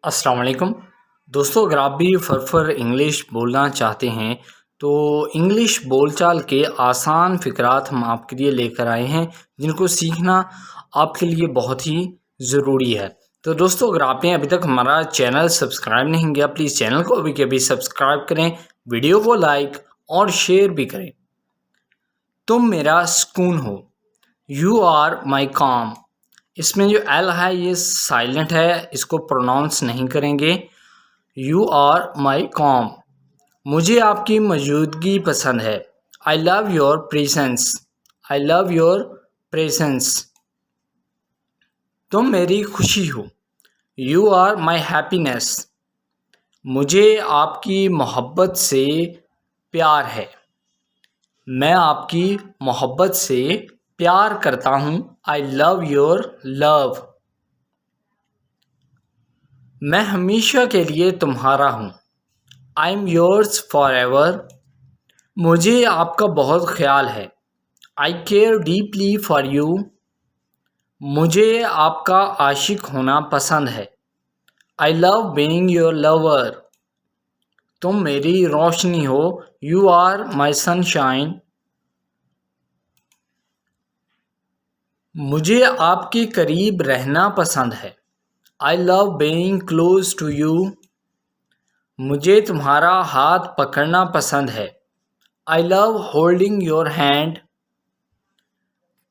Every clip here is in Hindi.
अस्सलाम वालेकुम दोस्तों, अगर आप भी फरफर इंग्लिश बोलना चाहते हैं तो इंग्लिश बोलचाल के आसान फ़िक़रात हम आपके लिए लेकर आए हैं जिनको सीखना आपके लिए बहुत ही ज़रूरी है। तो दोस्तों, अगर आपने अभी तक हमारा चैनल सब्सक्राइब नहीं किया, प्लीज़ चैनल को अभी के अभी सब्सक्राइब करें, वीडियो को लाइक और शेयर भी करें। तुम मेरा सुकून हो, यू आर माई काम। इसमें जो एल है ये साइलेंट है, इसको प्रोनाउंस नहीं करेंगे। You are my calm. मुझे आपकी मौजूदगी पसंद है। I love your presence. I love your presence. तुम मेरी खुशी हो, यू आर माई हैप्पीनेस। मुझे आपकी मोहब्बत से प्यार है। मैं आपकी मोहब्बत से प्यार करता हूँ। आई लव योर लव। मैं हमेशा के लिए तुम्हारा हूँ। I am yours for ever. मुझे आपका बहुत ख्याल है। आई केयर डीपली फॉर यू। मुझे आपका आशिक होना पसंद है। I love being your lover. तुम मेरी रोशनी हो, यू आर माई सनशाइन। मुझे आपके करीब रहना पसंद है। I love being close to you. मुझे तुम्हारा हाथ पकड़ना पसंद है। I love holding your hand.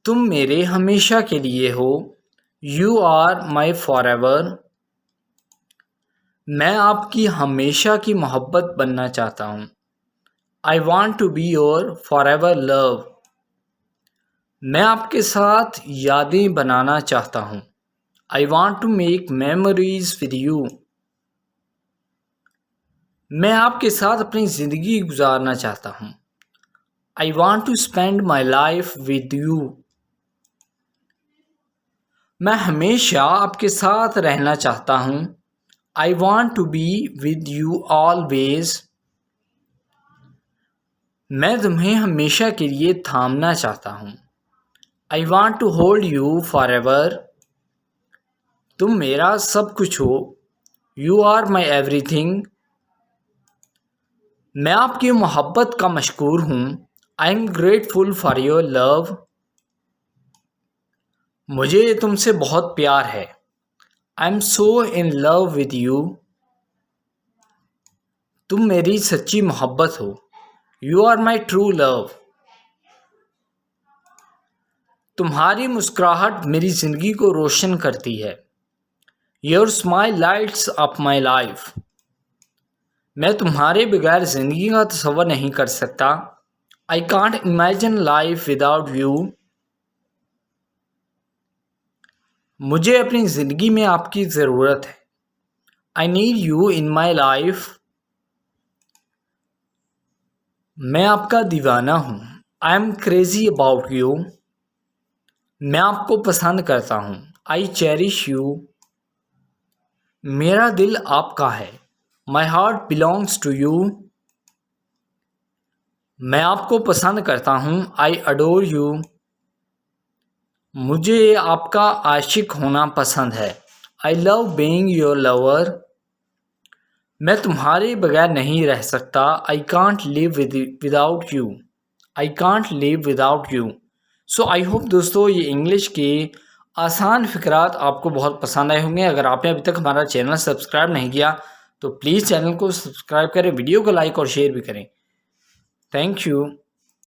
तुम मेरे हमेशा के लिए हो, you are my forever. मैं आपकी हमेशा की मोहब्बत बनना चाहता हूँ। I want to be your forever love. मैं आपके साथ यादें बनाना चाहता हूँ। I want to make memories with you. मैं आपके साथ अपनी ज़िंदगी गुजारना चाहता हूँ। I want to spend my life with you. मैं हमेशा आपके साथ रहना चाहता हूँ। I want to be with you always. मैं तुम्हें हमेशा के लिए थामना चाहता हूँ। I want to hold you forever. तुम मेरा सब कुछ हो, यू आर माई एवरीथिंग। मैं आपकी मोहब्बत का मशकूर हूँ। I am grateful for your love. मुझे तुमसे बहुत प्यार है। I am so in love with you. तुम मेरी सच्ची मोहब्बत हो, you are my true love. तुम्हारी मुस्कुराहट मेरी ज़िंदगी को रोशन करती है। Your smile lights up my life. मैं तुम्हारे बगैर ज़िंदगी का तसव्वुर नहीं कर सकता। I can't imagine life without you. मुझे अपनी ज़िंदगी में आपकी ज़रूरत है। I need you in my life. मैं आपका दीवाना हूँ। I am crazy about you. मैं आपको पसंद करता हूँ। I cherish you. मेरा दिल आपका है। My heart belongs to you. मैं आपको पसंद करता हूँ। I adore you. मुझे आपका आशिक होना पसंद है। I love being your lover. मैं तुम्हारे बगैर नहीं रह सकता। I can't live without you. I can't live without you. So I hope दोस्तों ये इंग्लिश के आसान फ़िक़रात आपको बहुत पसंद आए होंगे। अगर आपने अभी तक हमारा चैनल सब्सक्राइब नहीं किया तो प्लीज़ चैनल को सब्सक्राइब करें, वीडियो को लाइक और शेयर भी करें। Thank you.